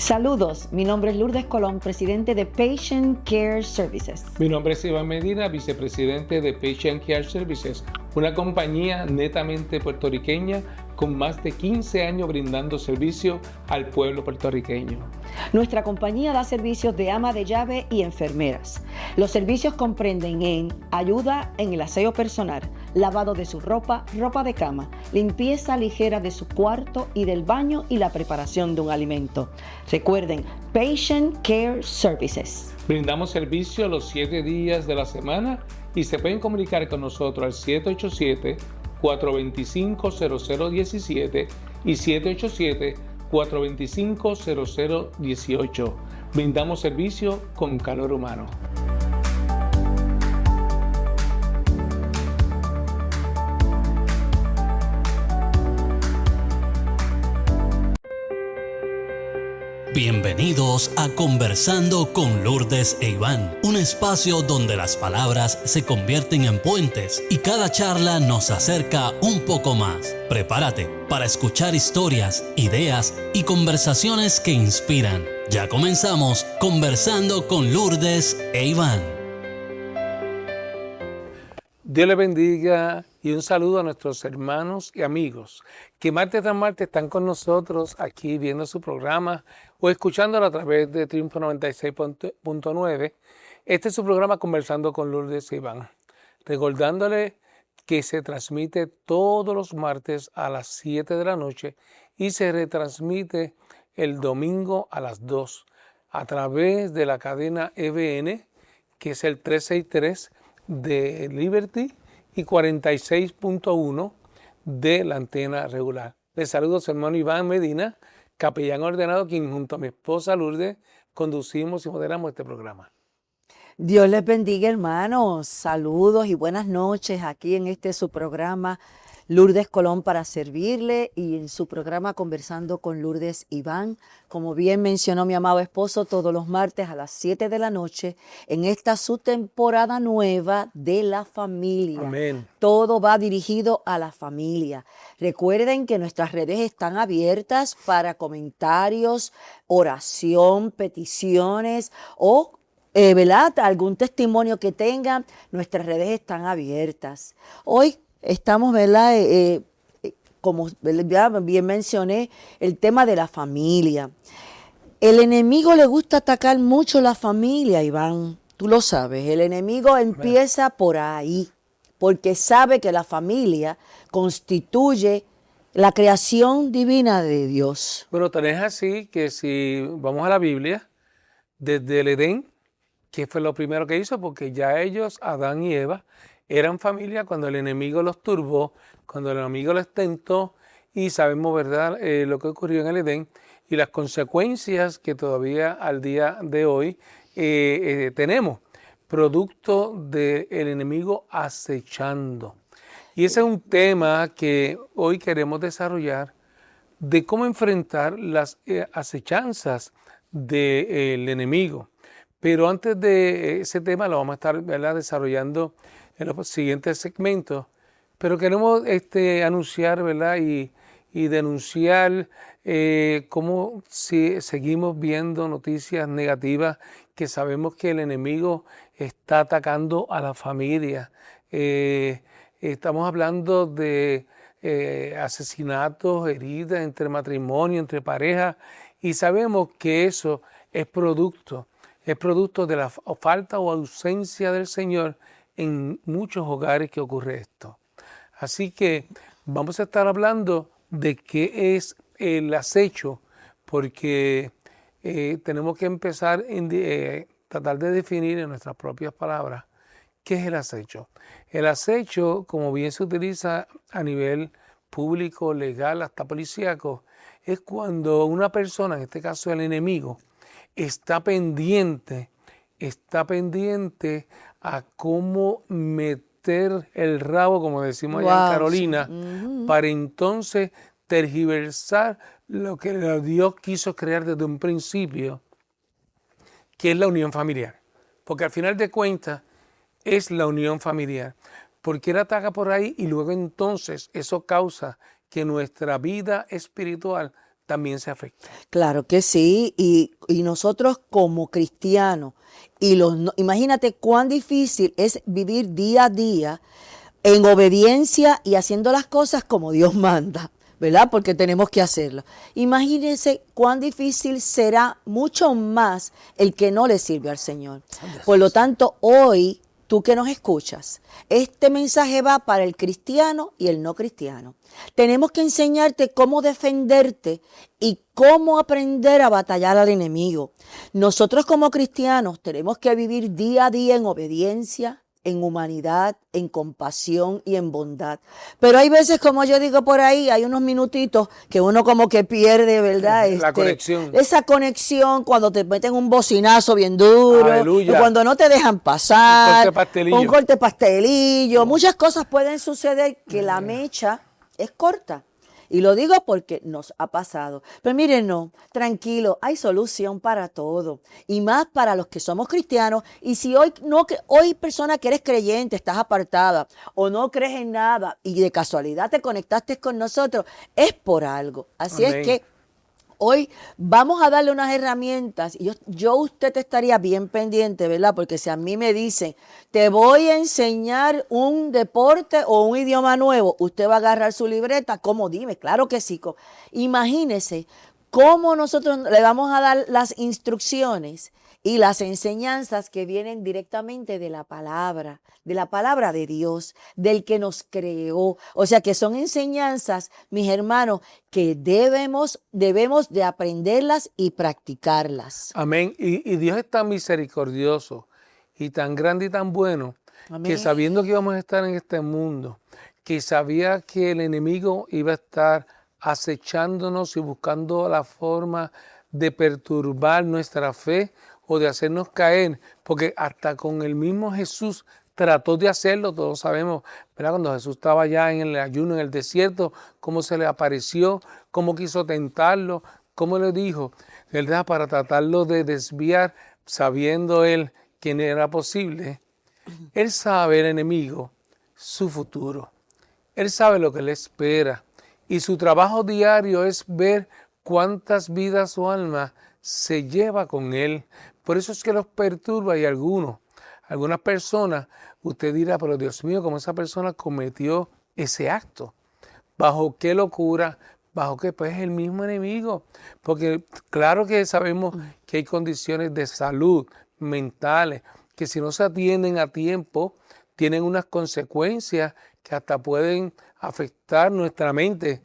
Saludos, mi nombre es Lourdes Colón, presidente de Patient Care Services. Mi nombre es Iván Medina, vicepresidente de Patient Care Services, una compañía netamente puertorriqueña con más de 15 años brindando servicio al pueblo puertorriqueño. Nuestra compañía da servicios de ama de llave y enfermeras. Los servicios comprenden en ayuda en el aseo personal, lavado de su ropa, ropa de cama, limpieza ligera de su cuarto y del baño y la preparación de un alimento. Recuerden, Patient Care Services. Brindamos servicio los 7 días de la semana y se pueden comunicar con nosotros al 787-425-0017 y 787-425-0018. Brindamos servicio con calor humano. Bienvenidos a Conversando con Lourdes e Iván, un espacio donde las palabras se convierten en puentes y cada charla nos acerca un poco más. Prepárate para escuchar historias, ideas y conversaciones que inspiran. Ya comenzamos Conversando con Lourdes e Iván. Dios les bendiga y un saludo a nuestros hermanos y amigos que martes tras martes están con nosotros aquí viendo su programa o escuchándolo a través de Triunfo 96.9. Este es su programa Conversando con Lourdes e Iván. Recordándole que se transmite todos los martes a las 7 de la noche y se retransmite el domingo a las 2 a través de la cadena EBN, que es el 363 de Liberty y 46.1 de la antena regular. Les saludo a su hermano Iván Medina, capellán ordenado, quien junto a mi esposa Lourdes conducimos y moderamos este programa. Dios les bendiga, hermanos. Saludos y buenas noches aquí en su programa Lourdes Colón para servirle y en su programa Conversando con Lourdes Iván. Como bien mencionó mi amado esposo, todos los martes a las 7 de la noche en esta su temporada nueva de la familia. Amén. Todo va dirigido a la familia. Recuerden que nuestras redes están abiertas para comentarios, oración, peticiones o ¿verdad? Algún testimonio que tengan. Nuestras redes están abiertas. Hoy estamos, ¿verdad? Como bien mencioné, el tema de la familia. El enemigo le gusta atacar mucho la familia, Iván. Tú lo sabes. El enemigo empieza por ahí, porque sabe que la familia constituye la creación divina de Dios. Bueno, tan es así que si vamos a la Biblia, desde el Edén, que fue lo primero que hizo, porque ya ellos, Adán y Eva, eran familia cuando el enemigo los turbó, cuando el enemigo los tentó, y sabemos, ¿verdad?, lo que ocurrió en el Edén y las consecuencias que todavía al día de hoy tenemos, producto del enemigo acechando. Y ese es un tema que hoy queremos desarrollar, de cómo enfrentar las acechanzas del enemigo. Pero antes de ese tema lo vamos a estar, ¿verdad?, desarrollando en los siguientes segmentos. Pero queremos anunciar, ¿verdad?, y denunciar cómo si seguimos viendo noticias negativas, que sabemos que el enemigo está atacando a la familia. Estamos hablando de asesinatos, heridas entre matrimonio, entre parejas, y sabemos que eso es producto de la falta o ausencia del Señor en muchos hogares que ocurre esto. Así que vamos a estar hablando de qué es el acecho, porque tenemos que empezar a tratar de definir en nuestras propias palabras qué es el acecho. El acecho, como bien se utiliza a nivel público, legal, hasta policíaco, es cuando una persona, en este caso el enemigo, está pendiente a cómo meter el rabo, como decimos allá en Carolina, para entonces tergiversar lo que Dios quiso crear desde un principio, que es la unión familiar. Porque al final de cuentas es la unión familiar. Porque Él ataca por ahí y luego entonces eso causa que nuestra vida espiritual también se afecta. Claro que sí, y nosotros como cristianos, imagínate cuán difícil es vivir día a día en obediencia y haciendo las cosas como Dios manda, ¿verdad? Porque tenemos que hacerlo. Imagínense cuán difícil será mucho más el que no le sirve al Señor. Por lo tanto, hoy, tú que nos escuchas, este mensaje va para el cristiano y el no cristiano. Tenemos que enseñarte cómo defenderte y cómo aprender a batallar al enemigo. Nosotros como cristianos tenemos que vivir día a día en obediencia, en humanidad, en compasión y en bondad. Pero hay veces, como yo digo por ahí, hay unos minutitos que uno como que pierde, ¿verdad? La conexión. Esa conexión cuando te meten un bocinazo bien duro, Aleluya. o cuando no te dejan pasar, Un corte pastelillo. Muchas cosas pueden suceder que la mecha es corta. Y lo digo porque nos ha pasado. Pero miren, no, tranquilo, hay solución para todo. Y más para los que somos cristianos. Y si hoy persona que eres creyente, estás apartada o no crees en nada y de casualidad te conectaste con nosotros, es por algo. Así Amén. es que hoy vamos a darle unas herramientas y usted estaría bien pendiente, ¿verdad? Porque si a mí me dicen, te voy a enseñar un deporte o un idioma nuevo, usted va a agarrar su libreta, ¿cómo? Dime, claro que sí. Imagínese cómo nosotros le vamos a dar las instrucciones y las enseñanzas que vienen directamente de la palabra de Dios, del que nos creó. O sea que son enseñanzas, mis hermanos, que debemos de aprenderlas y practicarlas. Amén. Y Dios es tan misericordioso y tan grande y tan bueno, Amén. que sabiendo que íbamos a estar en este mundo, que sabía que el enemigo iba a estar acechándonos y buscando la forma de perturbar nuestra fe o de hacernos caer, porque hasta con el mismo Jesús trató de hacerlo. Todos sabemos, ¿verdad? Cuando Jesús estaba allá en el ayuno, en el desierto, cómo se le apareció, cómo quiso tentarlo, cómo le dijo, ¿verdad? Para tratarlo de desviar, sabiendo él que no era posible. Él sabe, el enemigo, su futuro. Él sabe lo que le espera. Y su trabajo diario es ver cuántas vidas o almas se lleva con él. Por eso es que los perturba, y algunas personas, usted dirá, pero Dios mío, ¿cómo esa persona cometió ese acto? ¿Bajo qué locura? ¿Bajo qué? Pues es el mismo enemigo. Porque claro que sabemos que hay condiciones de salud mentales que si no se atienden a tiempo, tienen unas consecuencias que hasta pueden afectar nuestra mente.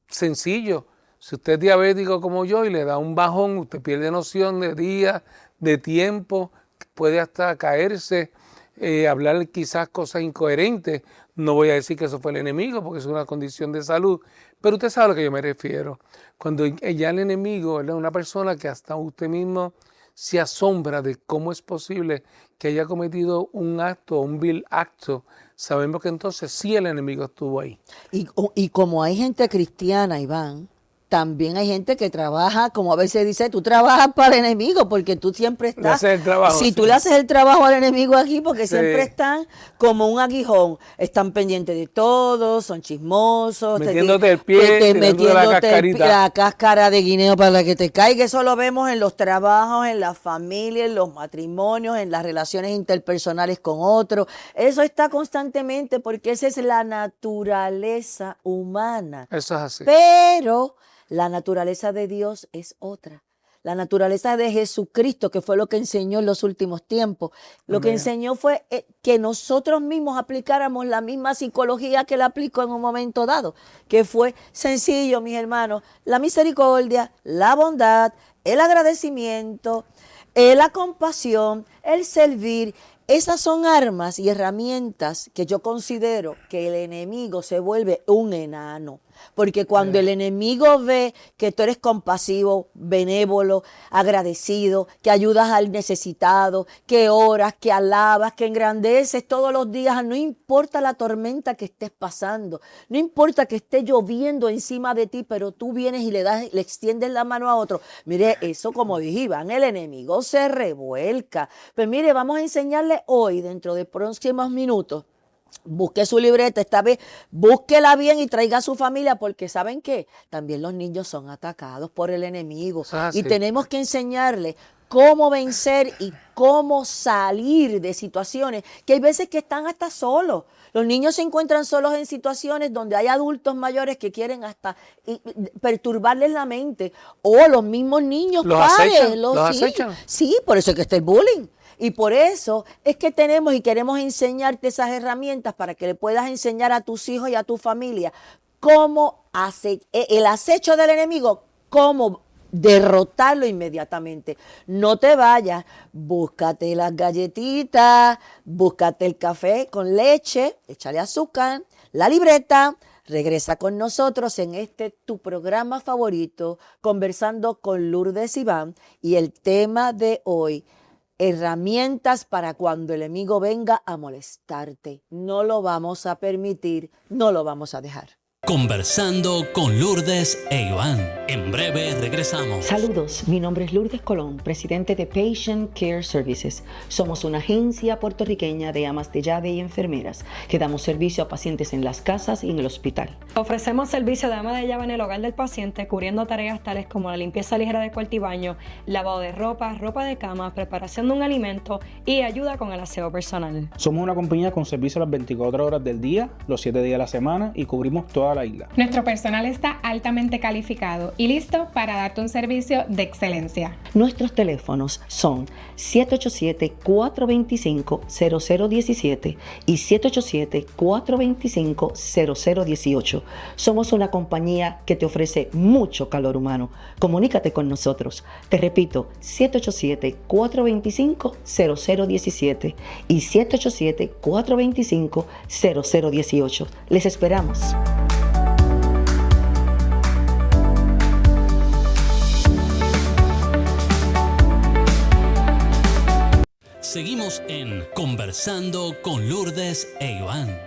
Sencillo. Si usted es diabético como yo y le da un bajón, usted pierde noción de días, de tiempo, puede hasta caerse, hablar quizás cosas incoherentes. No voy a decir que eso fue el enemigo porque es una condición de salud, pero usted sabe a lo que yo me refiero. Cuando ya el enemigo es una persona que hasta usted mismo se asombra de cómo es posible que haya cometido un acto, un vil acto, sabemos que entonces sí el enemigo estuvo ahí. Y como hay gente cristiana, Iván, también hay gente que trabaja, como a veces dice, tú trabajas para el enemigo porque tú siempre estás. Le haces el trabajo, si sí. tú le haces el trabajo al enemigo aquí, porque Sí. siempre están como un aguijón, están pendientes de todo, son chismosos, Metiéndote el pie, metiéndote la cascarita. la cáscara de guineo para que te caiga. Eso lo vemos en los trabajos, en la familia, en los matrimonios, en las relaciones interpersonales con otros. Eso está constantemente porque esa es la naturaleza humana. Eso es así. Pero la naturaleza de Dios es otra. La naturaleza de Jesucristo, que fue lo que enseñó en los últimos tiempos, lo que Amén. enseñó fue que nosotros mismos aplicáramos la misma psicología que él aplicó en un momento dado, que fue sencillo, mis hermanos, la misericordia, la bondad, el agradecimiento, la compasión, el servir. Esas son armas y herramientas que yo considero que el enemigo se vuelve un enano. Porque cuando el enemigo ve que tú eres compasivo, benévolo, agradecido, que ayudas al necesitado, que oras, que alabas, que engrandeces todos los días, no importa la tormenta que estés pasando, no importa que esté lloviendo encima de ti, pero tú vienes y le extiendes la mano a otro. Mire, eso como dije Iván, el enemigo se revuelca. Pero mire, vamos a enseñarle hoy, dentro de próximos minutos, Busque su libreta, esta vez búsquela bien y traiga a su familia, porque ¿saben qué? También los niños son atacados por el enemigo. Eso es Y así. tenemos que enseñarles cómo vencer y cómo salir de situaciones que hay veces que están hasta solos. Los niños se encuentran solos en situaciones donde hay adultos mayores que quieren hasta perturbarles la mente. O los mismos niños, Los padres. acechan, los Sí, acechan. sí, por eso es que está el bullying. Y por eso es que tenemos y queremos enseñarte esas herramientas para que le puedas enseñar a tus hijos y a tu familia cómo hace el acecho del enemigo, cómo derrotarlo inmediatamente. No te vayas, búscate las galletitas, búscate el café con leche, échale azúcar, la libreta. Regresa con nosotros en tu programa favorito, Conversando con Lourdes Iván, y el tema de hoy: herramientas para cuando el enemigo venga a molestarte. No lo vamos a permitir, no lo vamos a dejar. Conversando con Lourdes e Iván. En breve regresamos. Saludos, mi nombre es Lourdes Colón, presidente de Patient Care Services. Somos una agencia puertorriqueña de amas de llave y enfermeras que damos servicio a pacientes en las casas y en el hospital. Ofrecemos servicio de ama de llave en el hogar del paciente, cubriendo tareas tales como la limpieza ligera de cuarto y baño, lavado de ropa, ropa de cama, preparación de un alimento y ayuda con el aseo personal. Somos una compañía con servicio las 24 horas del día, los 7 días de la semana y cubrimos toda la isla. Nuestro personal está altamente calificado y listo para darte un servicio de excelencia. Nuestros teléfonos son 787-425-0017 y 787-425-0018. Somos una compañía que te ofrece mucho calor humano. Comunícate con nosotros. Te repito, 787-425-0017 y 787-425-0018. Les esperamos. Seguimos en Conversando con Lourdes e Iván.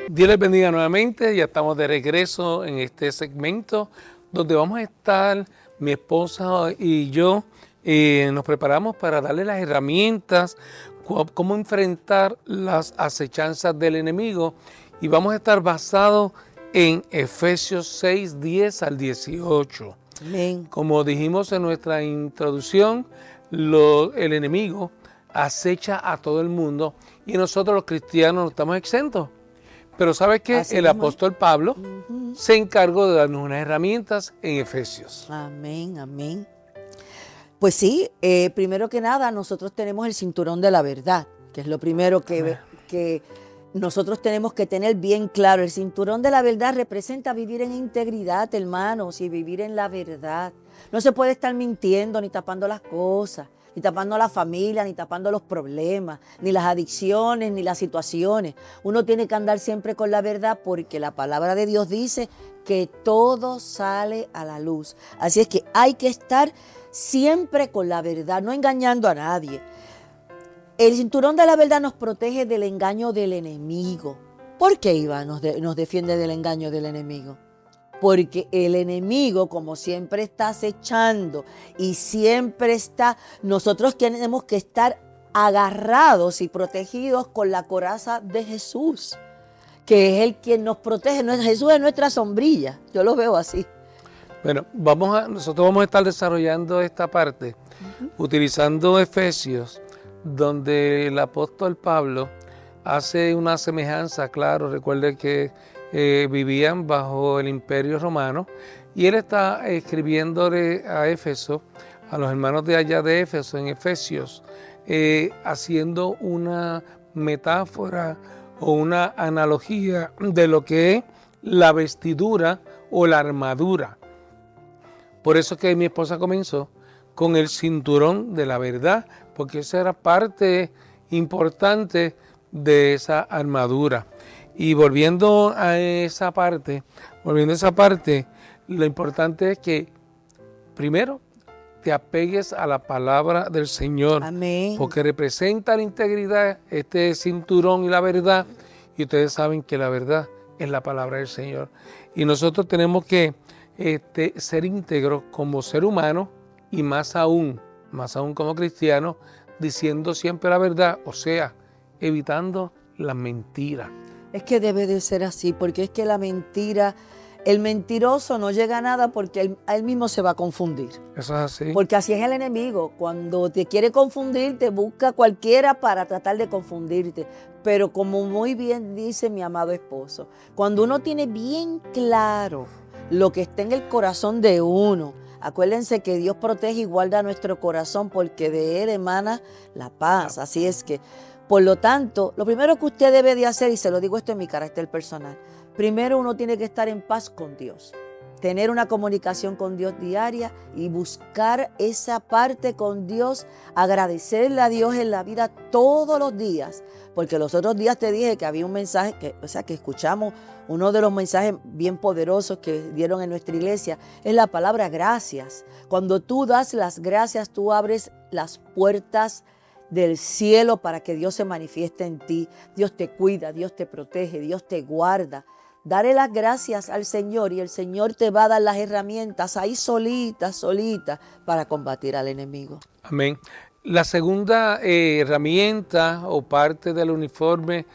Dios les bendiga nuevamente, ya estamos de regreso en este segmento donde vamos a estar, mi esposa y yo, nos preparamos para darle las herramientas, cómo enfrentar las acechanzas del enemigo, y vamos a estar basados en Efesios 6, 10 al 18. Amén. Como dijimos en nuestra introducción, el enemigo acecha a todo el mundo y nosotros los cristianos no estamos exentos. Pero ¿sabes qué? Así El mismo. apóstol Pablo se encargó de darnos unas herramientas en Efesios. Amén, amén. Pues sí, primero que nada, nosotros tenemos el cinturón de la verdad, que es lo primero que nosotros tenemos que tener bien claro. El cinturón de la verdad representa vivir en integridad, hermanos, y vivir en la verdad. No se puede estar mintiendo ni tapando las cosas, ni tapando a la familia, ni tapando los problemas, ni las adicciones, ni las situaciones. Uno tiene que andar siempre con la verdad, porque la palabra de Dios dice que todo sale a la luz. Así es que hay que estar siempre con la verdad, no engañando a nadie. El cinturón de la verdad nos protege del engaño del enemigo. ¿Por qué, Iván, nos defiende del engaño del enemigo? Porque el enemigo, como siempre está acechando y siempre está, nosotros tenemos que estar agarrados y protegidos con la coraza de Jesús, que es el quien nos protege. Jesús es nuestra sombrilla, yo lo veo así. Bueno, nosotros vamos a estar desarrollando esta parte utilizando Efesios, donde el apóstol Pablo hace una semejanza. Claro, recuerde que vivían bajo el imperio romano, y él está escribiéndole a Éfeso, a los hermanos de allá de Éfeso, en Efesios, haciendo una metáfora o una analogía de lo que es la vestidura o la armadura. Por eso que mi esposa comenzó con el cinturón de la verdad, porque esa era parte importante de esa armadura. Y volviendo a esa parte, lo importante es que primero te apegues a la palabra del Señor. Amén. Porque representa la integridad, este cinturón y la verdad, y ustedes saben que la verdad es la palabra del Señor. Y nosotros tenemos que ser íntegros como ser humano, y más aún como cristianos, diciendo siempre la verdad, o sea, evitando las mentiras. Es que debe de ser así, porque es que la mentira, el mentiroso no llega a nada porque él mismo se va a confundir. Eso es así. Porque así es el enemigo. Cuando te quiere confundir, te busca cualquiera para tratar de confundirte. Pero como muy bien dice mi amado esposo, cuando uno tiene bien claro lo que está en el corazón de uno, acuérdense que Dios protege y guarda nuestro corazón porque de Él emana la paz. Así es que, por lo tanto, lo primero que usted debe de hacer, y se lo digo esto en mi carácter personal, primero uno tiene que estar en paz con Dios, tener una comunicación con Dios diaria y buscar esa parte con Dios, agradecerle a Dios en la vida todos los días, porque los otros días te dije que había un mensaje, que escuchamos, uno de los mensajes bien poderosos que dieron en nuestra iglesia es la palabra gracias. Cuando tú das las gracias, tú abres las puertas del cielo para que Dios se manifieste en ti. Dios te cuida, Dios te protege, Dios te guarda. Dale las gracias al Señor y el Señor te va a dar las herramientas ahí solitas para combatir al enemigo. Amén. La segunda herramienta o parte del uniforme,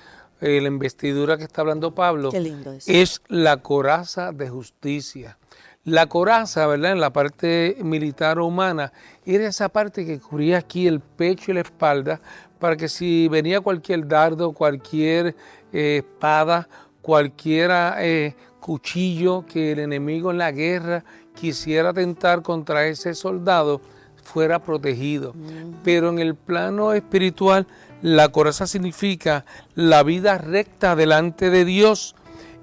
la investidura que está hablando Pablo, Qué lindo es la coraza de justicia. La coraza, ¿verdad? En la parte militar o humana, era esa parte que cubría aquí el pecho y la espalda para que si venía cualquier dardo, cualquier espada, cualquier cuchillo que el enemigo en la guerra quisiera atentar contra ese soldado, fuera protegido. Pero en el plano espiritual, la coraza significa la vida recta delante de Dios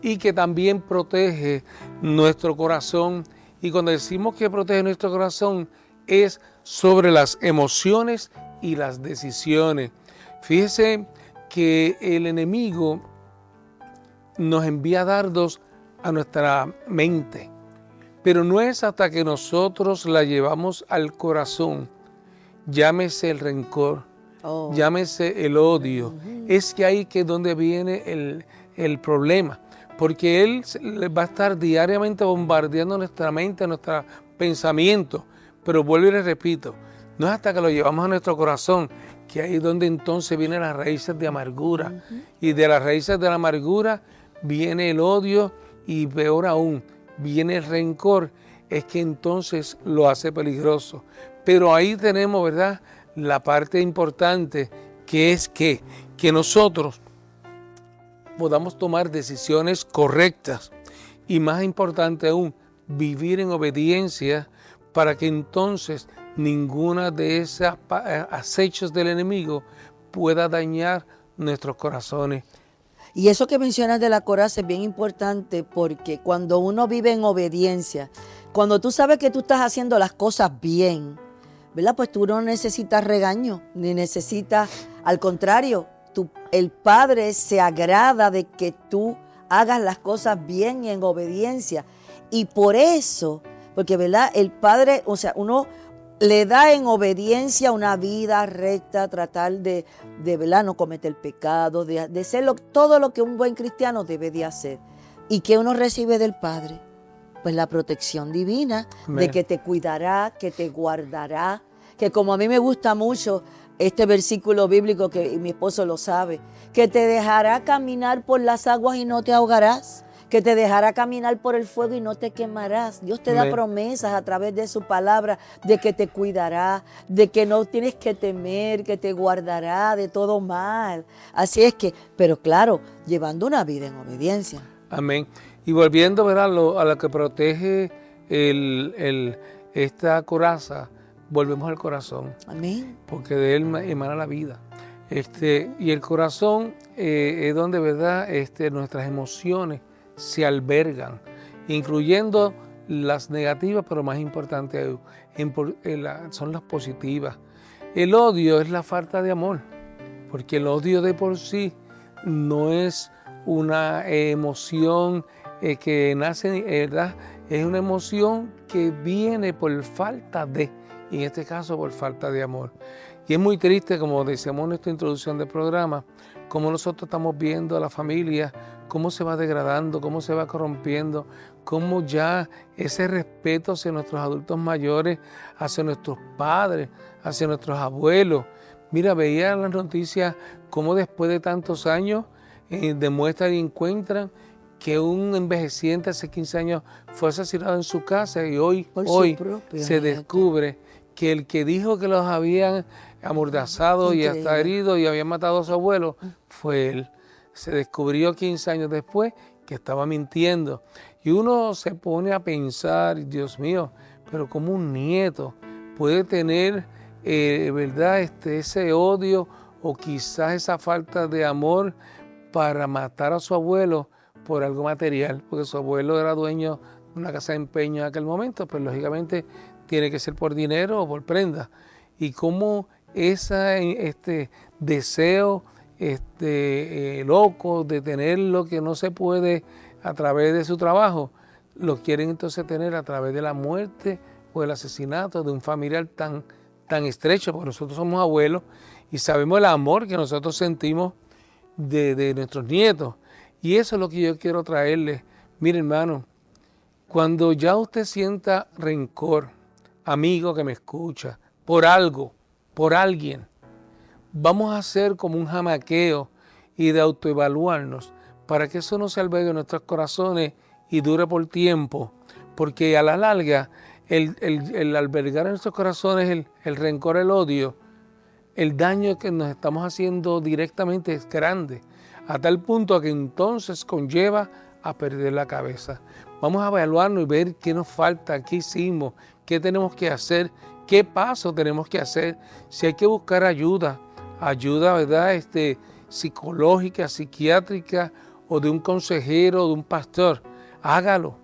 y que también protege nuestro corazón. Y cuando decimos que protege nuestro corazón, es sobre las emociones y las decisiones. Fíjese que el enemigo nos envía dardos a nuestra mente, pero no es hasta que nosotros la llevamos al corazón, llámese el rencor, llámese el odio, es que ahí que es donde viene el problema, porque él va a estar diariamente bombardeando nuestra mente, nuestro pensamiento, pero vuelvo y les repito, no es hasta que lo llevamos a nuestro corazón, que ahí es donde entonces vienen las raíces de amargura, y de las raíces de la amargura viene el odio y peor aún, viene el rencor, es que entonces lo hace peligroso. Pero ahí tenemos, ¿verdad?, la parte importante que es que nosotros podamos tomar decisiones correctas y más importante aún, vivir en obediencia para que entonces ninguna de esas acechos del enemigo pueda dañar nuestros corazones. Y eso que mencionas de la coraza es bien importante porque cuando uno vive en obediencia, cuando tú sabes que tú estás haciendo las cosas bien, ¿verdad? Pues tú no necesitas regaño, ni necesitas, al contrario, el Padre se agrada de que tú hagas las cosas bien y en obediencia. Y por eso, porque ¿verdad? El Padre, o sea, uno le da en obediencia una vida recta, tratar de ¿verdad? No cometer pecado, de hacer todo lo que un buen cristiano debe de hacer. ¿Y qué uno recibe del Padre? Pues la protección divina. Amén. De que te cuidará, que te guardará, que como a mí me gusta mucho este versículo bíblico, que mi esposo lo sabe, que te dejará caminar por las aguas y no te ahogarás, que te dejará caminar por el fuego y no te quemarás. Dios te da promesas a través de su palabra de que te cuidará, de que no tienes que temer, que te guardará de todo mal. Así es que, pero claro, llevando una vida en obediencia. Amén. Y volviendo, ¿verdad?, a lo que protege esta coraza, volvemos al corazón. Amén. Porque de él emana la vida. Y el corazón es donde, ¿verdad?, nuestras emociones se albergan, incluyendo las negativas, pero más importante son las positivas. El odio es la falta de amor, porque el odio de por sí no es una emoción que nace, ¿verdad? Es una emoción que viene por falta de, y en este caso por falta de amor. Y es muy triste, como decíamos en nuestra introducción del programa, cómo nosotros estamos viendo a la familia, cómo se va degradando, cómo se va corrompiendo, cómo ya ese respeto hacia nuestros adultos mayores, hacia nuestros padres, hacia nuestros abuelos. Mira, veía en las noticias cómo después de tantos años demuestran y encuentran que un envejeciente hace 15 años fue asesinado en su casa y hoy se descubre que el que dijo que los habían amordazado y hasta herido y habían matado a su abuelo fue él. Se descubrió 15 años después que estaba mintiendo. Y uno se pone a pensar, Dios mío, pero como un nieto puede tener, ¿verdad? Ese odio o quizás esa falta de amor para matar a su abuelo por algo material, porque su abuelo era dueño de una casa de empeño en aquel momento, pues lógicamente tiene que ser por dinero o por prenda. Y cómo ese deseo loco de tener lo que no se puede a través de su trabajo, lo quieren entonces tener a través de la muerte o el asesinato de un familiar tan estrecho, porque nosotros somos abuelos y sabemos el amor que nosotros sentimos de nuestros nietos. Y eso es lo que yo quiero traerles. Mire, hermano, cuando ya usted sienta rencor, amigo que me escucha, por algo, por alguien, vamos a hacer como un jamaqueo y de autoevaluarnos para que eso no se albergue en nuestros corazones y dure por tiempo, porque a la larga el albergar en nuestros corazones el rencor, el odio, el daño que nos estamos haciendo directamente es grande, a tal punto que entonces conlleva a perder la cabeza. Vamos a evaluarnos y ver qué nos falta, qué hicimos, qué tenemos que hacer, qué paso tenemos que hacer, si hay que buscar ayuda, ¿verdad? Psicológica, psiquiátrica o de un consejero, de un pastor. Hágalo.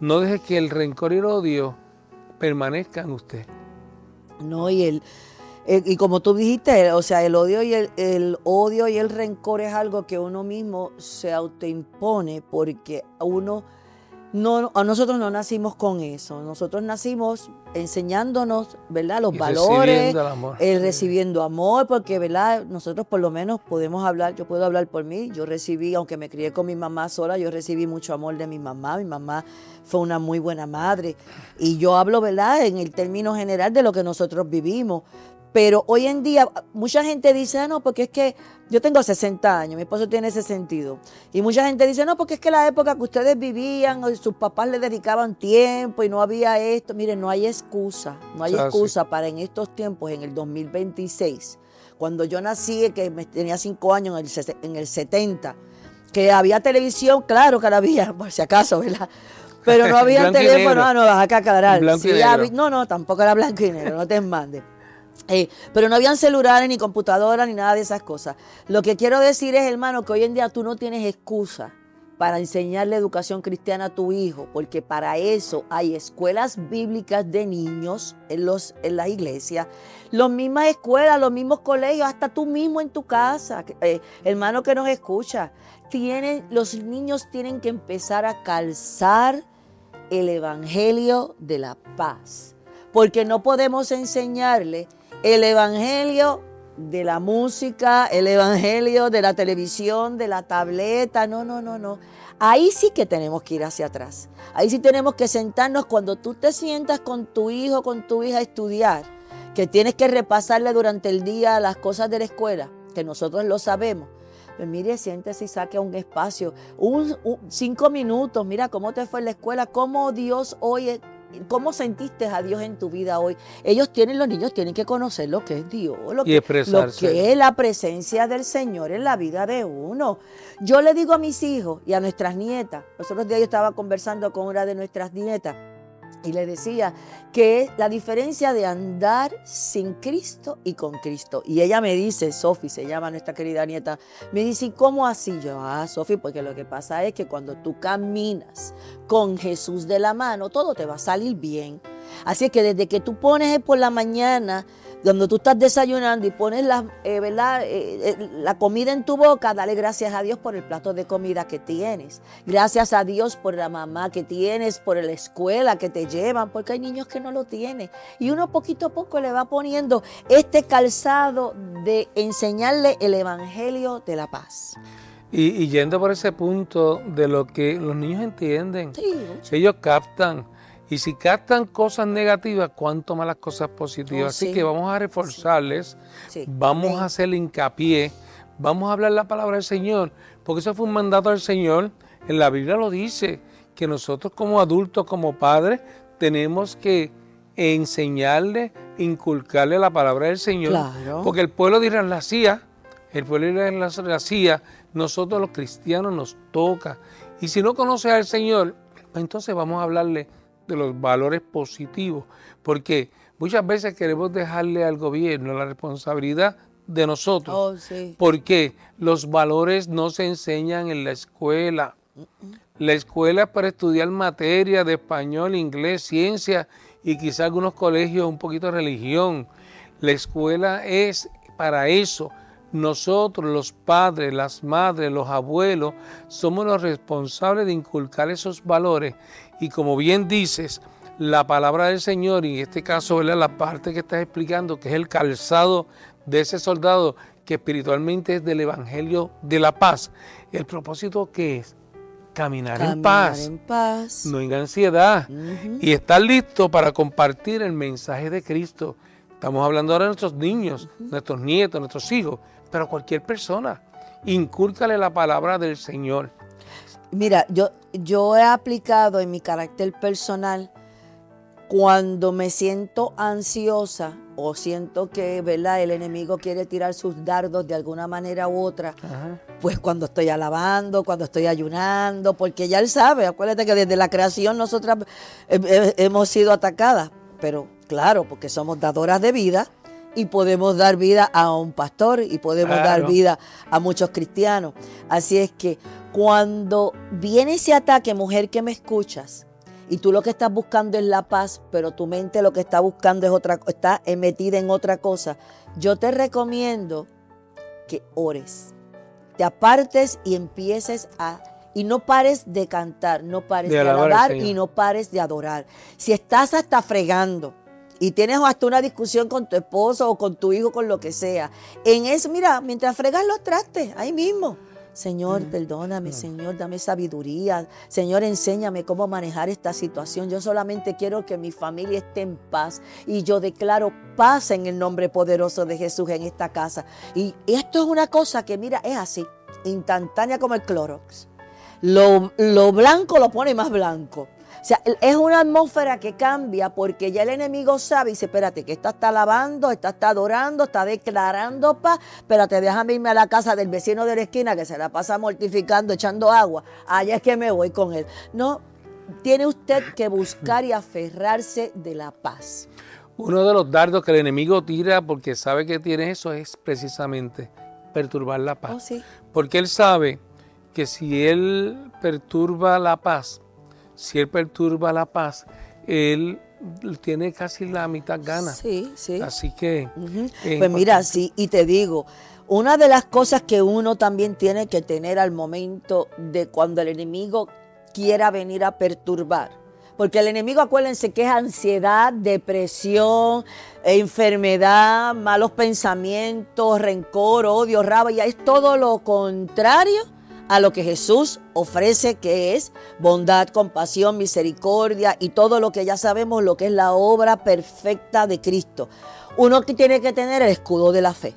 No deje que el rencor y el odio permanezcan en usted. No, y como tú dijiste, o sea, el odio y el odio y el rencor es algo que uno mismo se autoimpone porque a nosotros no nacimos con eso. Nosotros nacimos enseñándonos, ¿verdad? Los valores, recibiendo amor, porque, ¿verdad? Nosotros por lo menos podemos hablar, yo puedo hablar por mí. Yo recibí, aunque me crié con mi mamá sola, yo recibí mucho amor de mi mamá. Mi mamá fue una muy buena madre. Y yo hablo, ¿verdad? En el término general de lo que nosotros vivimos. Pero hoy en día mucha gente dice, no, porque es que yo tengo 60 años, mi esposo tiene 62. Y mucha gente dice, no, porque es que la época que ustedes vivían, sus papás le dedicaban tiempo y no había esto. Miren, no hay excusa, para en estos tiempos, en el 2026, cuando yo nací, que tenía 5 años en el 70, que había televisión, claro que la había, por si acaso, ¿verdad? Pero no había teléfono, no, vas a aclarar. No, tampoco era blanco y negro, no te mandes. Pero no habían celulares, ni computadoras, ni nada de esas cosas. Lo que quiero decir es, hermano, que hoy en día tú no tienes excusa para enseñarle educación cristiana a tu hijo, porque para eso hay escuelas bíblicas de niños en las iglesias, las mismas escuelas, los mismos colegios, hasta tú mismo en tu casa, hermano que nos escucha. Los niños tienen que empezar a calzar el evangelio de la paz, porque no podemos enseñarle el evangelio de la música, el evangelio de la televisión, de la tableta, no. Ahí sí que tenemos que ir hacia atrás. Ahí sí tenemos que sentarnos cuando tú te sientas con tu hijo, con tu hija a estudiar, que tienes que repasarle durante el día las cosas de la escuela, que nosotros lo sabemos. Pues mire, siéntese y saque un espacio, 5 minutos, mira cómo te fue en la escuela, cómo Dios hoy... ¿Cómo sentiste a Dios en tu vida hoy? Los niños tienen que conocer lo que es Dios, lo que es la presencia del Señor en la vida de uno. Yo le digo a mis hijos y a nuestras nietas, los otros días yo estaba conversando con una de nuestras nietas y le decía que es la diferencia de andar sin Cristo y con Cristo. Y ella me dice, Sofi, se llama nuestra querida nieta, me dice, ¿y cómo así? Yo, Sofi, porque lo que pasa es que cuando tú caminas con Jesús de la mano, todo te va a salir bien. Así es que desde que tú pones por la mañana, cuando tú estás desayunando y pones la comida en tu boca, dale gracias a Dios por el plato de comida que tienes. Gracias a Dios por la mamá que tienes, por la escuela que te llevan, porque hay niños que no lo tienen. Y uno poquito a poco le va poniendo este calzado de enseñarle el evangelio de la paz. Y yendo por ese punto de lo que los niños entienden, sí, ellos captan. Y si captan cosas negativas, ¿cuánto más las cosas positivas? Así que vamos a reforzarles, vamos a hacer hincapié, vamos a hablar la palabra del Señor, porque eso fue un mandato del Señor. En la Biblia lo dice, que nosotros como adultos, como padres, tenemos que enseñarle, inculcarle la palabra del Señor. Claro. Porque el pueblo de Israel la hacía, nosotros los cristianos nos toca. Y si no conoces al Señor, entonces vamos a hablarle de los valores positivos, porque muchas veces queremos dejarle al gobierno la responsabilidad de nosotros, Oh, sí. porque los valores no se enseñan en la escuela. La escuela es para estudiar materias de español, inglés, ciencia y quizá algunos colegios un poquito de religión. La escuela es para eso. Nosotros, los padres, las madres, los abuelos, somos los responsables de inculcar esos valores. Y como bien dices, la palabra del Señor, y en este caso, ¿verdad?, la parte que estás explicando, que es el calzado de ese soldado, que espiritualmente es del Evangelio de la paz. ¿El propósito qué es? Caminar en paz, no en ansiedad, y estar listo para compartir el mensaje de Cristo. Estamos hablando ahora de nuestros niños, nuestros nietos, nuestros hijos, pero cualquier persona, incúlcale la palabra del Señor. Mira, yo he aplicado en mi carácter personal, cuando me siento ansiosa o siento que, ¿verdad?, el enemigo quiere tirar sus dardos de alguna manera u otra, pues cuando estoy alabando, cuando estoy ayunando, porque ya él sabe, acuérdate que desde la creación nosotras hemos sido atacadas, pero claro, porque somos dadoras de vida y podemos dar vida a un pastor y podemos dar vida a muchos cristianos. Así es que cuando viene ese ataque, mujer que me escuchas, y tú lo que estás buscando es la paz, pero tu mente lo que está buscando es está metida en otra cosa, yo te recomiendo que ores, te apartes y empieces y no pares de cantar, no pares de alabar y no pares de adorar. Si estás hasta fregando y tienes hasta una discusión con tu esposo o con tu hijo, con lo que sea, en eso, mira, mientras fregas los trastes, ahí mismo, Señor, perdóname, Señor, dame sabiduría. Señor, enséñame cómo manejar esta situación. Yo solamente quiero que mi familia esté en paz. Y yo declaro paz en el nombre poderoso de Jesús en esta casa. Y esto es una cosa que, mira, es así, instantánea como el Clorox. Lo blanco lo pone más blanco. O sea, es una atmósfera que cambia porque ya el enemigo sabe y dice, espérate, que esta está alabando, esta está adorando, está declarando paz, espérate, déjame irme a la casa del vecino de la esquina que se la pasa mortificando, echando agua, allá es que me voy con él. No, tiene usted que buscar y aferrarse de la paz. Uno de los dardos que el enemigo tira porque sabe que tiene eso es precisamente perturbar la paz. Oh, sí. Porque él sabe que si él perturba la paz, él tiene casi la mitad gana. Sí, sí. Así que... Pues mira, sí, y te digo, una de las cosas que uno también tiene que tener al momento de cuando el enemigo quiera venir a perturbar, porque el enemigo, acuérdense que es ansiedad, depresión, enfermedad, malos pensamientos, rencor, odio, rabia, es todo lo contrario a lo que Jesús ofrece, que es bondad, compasión, misericordia y todo lo que ya sabemos, lo que es la obra perfecta de Cristo. Uno que tiene que tener el escudo de la fe,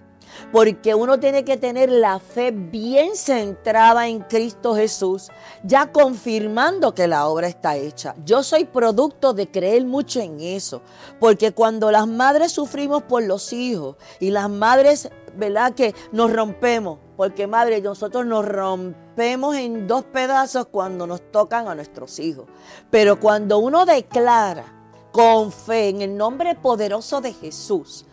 porque uno tiene que tener la fe bien centrada en Cristo Jesús, ya confirmando que la obra está hecha. Yo soy producto de creer mucho en eso, porque cuando las madres sufrimos por los hijos y las madres, ¿verdad?, que nos rompemos, porque madre, nosotros nos rompemos en dos pedazos cuando nos tocan a nuestros hijos, pero cuando uno declara con fe en el nombre poderoso de Jesús,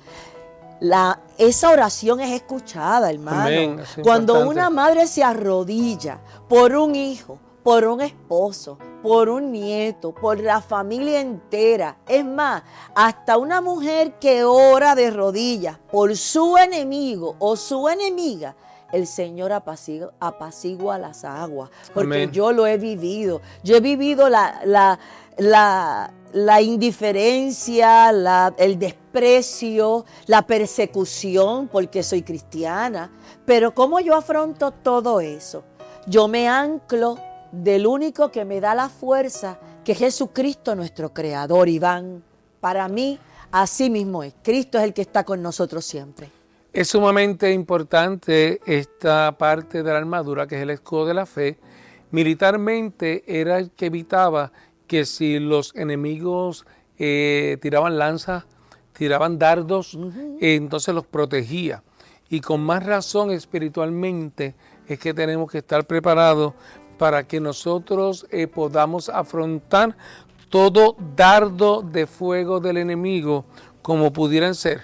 esa oración es escuchada, hermano. Amén, cuando importante. una madre se arrodilla por un hijo, por un esposo, por un nieto, por la familia entera, es más, hasta una mujer que ora de rodillas por su enemigo o su enemiga, el Señor apacigua las aguas, porque Amén. yo lo he vivido. Yo he vivido la indiferencia, el desprecio, la persecución, porque soy cristiana. Pero ¿cómo yo afronto todo eso? Yo me anclo del único que me da la fuerza, que es Jesucristo, nuestro Creador. Iván, para mí, así mismo es. Cristo es el que está con nosotros siempre. Es sumamente importante esta parte de la armadura, que es el escudo de la fe. Militarmente era el que evitaba que si los enemigos tiraban lanzas, tiraban dardos, entonces los protegía. Y con más razón espiritualmente es que tenemos que estar preparados para que nosotros podamos afrontar todo dardo de fuego del enemigo, como pudieran ser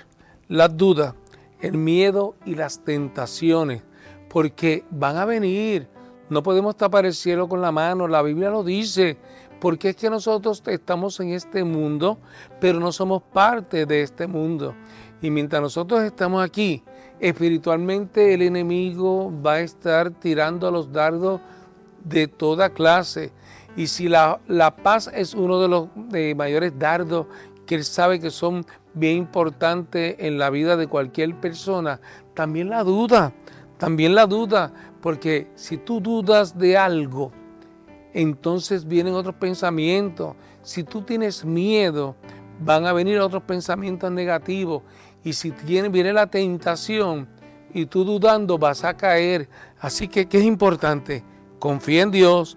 las dudas, el miedo y las tentaciones, porque van a venir. No podemos tapar el cielo con la mano, la Biblia lo dice, porque es que nosotros estamos en este mundo, pero no somos parte de este mundo. Y mientras nosotros estamos aquí, espiritualmente el enemigo va a estar tirando los dardos de toda clase. Y si la paz es uno de los mayores dardos que él sabe que son bien importantes en la vida de cualquier persona, también la duda, porque si tú dudas de algo, entonces vienen otros pensamientos. Si tú tienes miedo, van a venir otros pensamientos negativos. Y si viene la tentación y tú dudando, vas a caer. Así que, ¿qué es importante? Confía en Dios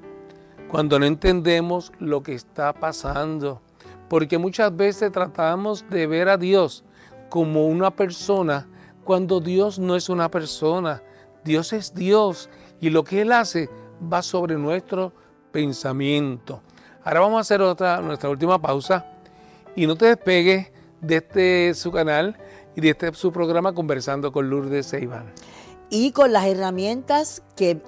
cuando no entendemos lo que está pasando. Porque muchas veces tratamos de ver a Dios como una persona cuando Dios no es una persona. Dios es Dios y lo que Él hace va sobre nuestro pensamiento. Ahora vamos a hacer nuestra última pausa y no te despegues de su canal y de su programa Conversando con Lourdes e Iván. Y con las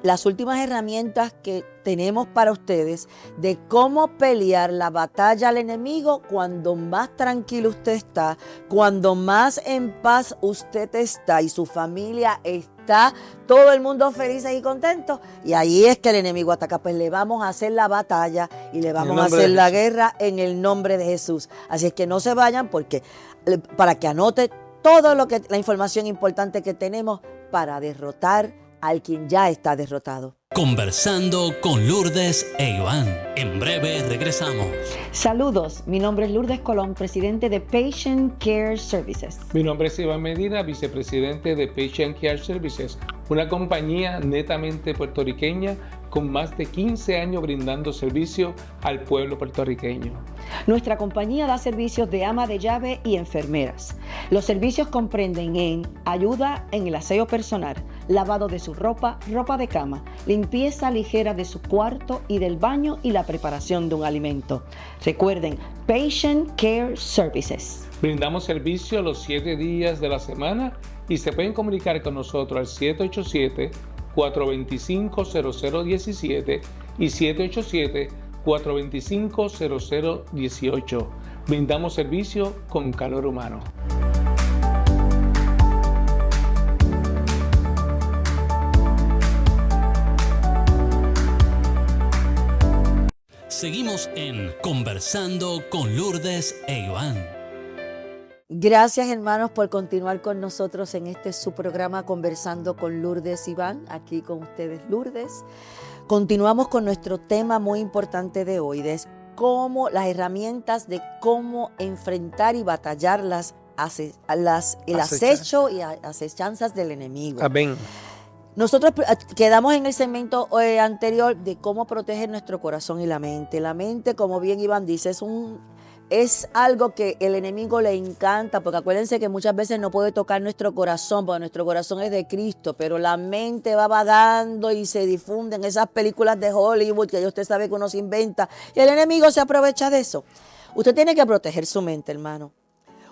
las últimas herramientas que tenemos para ustedes de cómo pelear la batalla al enemigo cuando más tranquilo usted está, cuando más en paz usted está y su familia está, todo el mundo felices y contentos. Y ahí es que el enemigo ataca. Pues le vamos a hacer la batalla y le vamos a hacer la guerra en el nombre de Jesús. Así es que no se vayan para que anote todo la información importante que tenemos para derrotar al quien ya está derrotado. Conversando con Lourdes e Iván. En breve regresamos. Saludos, mi nombre es Lourdes Colón, presidente de Patient Care Services. Mi nombre es Iván Medina, vicepresidente de Patient Care Services, una compañía netamente puertorriqueña con más de 15 años brindando servicio al pueblo puertorriqueño. Nuestra compañía da servicios de ama de llave y enfermeras. Los servicios comprenden en ayuda en el aseo personal, lavado de su ropa de cama, limpieza ligera de su cuarto y del baño y la preparación de un alimento. Recuerden, Patient Care Services. Brindamos servicio los 7 días de la semana y se pueden comunicar con nosotros al 787-425-0017 y 787-425-0018. Brindamos servicio con calor humano. Seguimos en Conversando con Lourdes e Iván. Gracias, hermanos, por continuar con nosotros en su programa Conversando con Lourdes e Iván. Aquí con ustedes, Lourdes. Continuamos con nuestro tema muy importante de hoy, de las herramientas de cómo enfrentar y batallar el acecho y acechanzas del enemigo. Amén. Nosotros quedamos en el segmento anterior de cómo proteger nuestro corazón y la mente. La mente, como bien Iván dice, es algo que el enemigo le encanta, porque acuérdense que muchas veces no puede tocar nuestro corazón, porque nuestro corazón es de Cristo, pero la mente va vagando y se difunde en esas películas de Hollywood que ya usted sabe que uno se inventa, y el enemigo se aprovecha de eso. Usted tiene que proteger su mente, hermano.